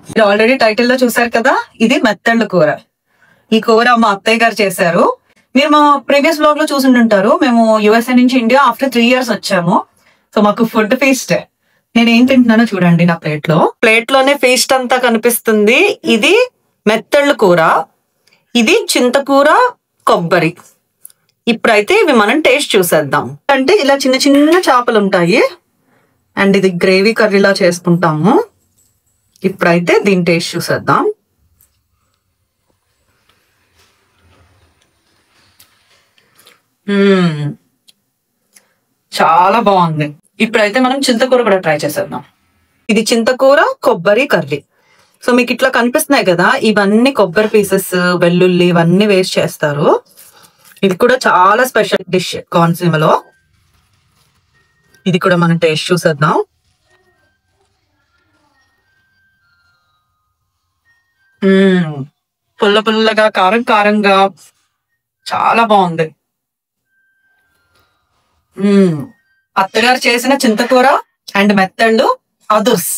ఇది already title లో చూసారు కదా, ఇది మెత్తళ్ళ కూర. ఈ కూర మా అత్తయ్య గారు చేశారు. మీరు మా ప్రీవియస్ బ్లాగ్ లో చూసింటుంటారు. మేము యుఎస్ఏ నుంచి ఇండియా ఆఫ్టర్ 3 years వచ్చాము. సో మాకు ఫుడ్ ఫీస్ట్. నేను ఏం తింటున్నానో చూడండి. నా ప్లేట్ లోనే ఫీస్ట్ అంతా కనిపిస్తుంది. ఇది మెత్తళ్ళ కూర, ఇది చింతకూర, కొబ్బరి. ఇప్పుడైతే ఇవి మనం టేస్ట్ చూసేద్దాం. అంటే ఇలా చిన్న చిన్న చేపలు ఉంటాయి అండ్ ఇది గ్రేవీ కర్రీలా చేసుకుంటాము. ఇప్పుడైతే దీని టేస్ట్ చూసేద్దాం. చాలా బాగుంది. ఇప్పుడైతే మనం చింతకూర కూడా ట్రై చేసేద్దాం. ఇది చింతకూర కొబ్బరి కర్రీ. సో మీకు ఇట్లా కనిపిస్తున్నాయి కదా, ఇవన్నీ కొబ్బరి పీసెస్, వెల్లుల్లి ఇవన్నీ వేస్ట్ చేస్తారు. ఇది కూడా చాలా స్పెషల్ డిష్ కోనసీమలో. ఇది కూడా మనం టేస్ట్ చూసేద్దాం. పుల్ల పుల్లగా, కారం కారంగా చాలా బాగుంది. అత్తగారు చేసిన చింతకూర అండ్ మెత్తళ్ళు అదుర్స్.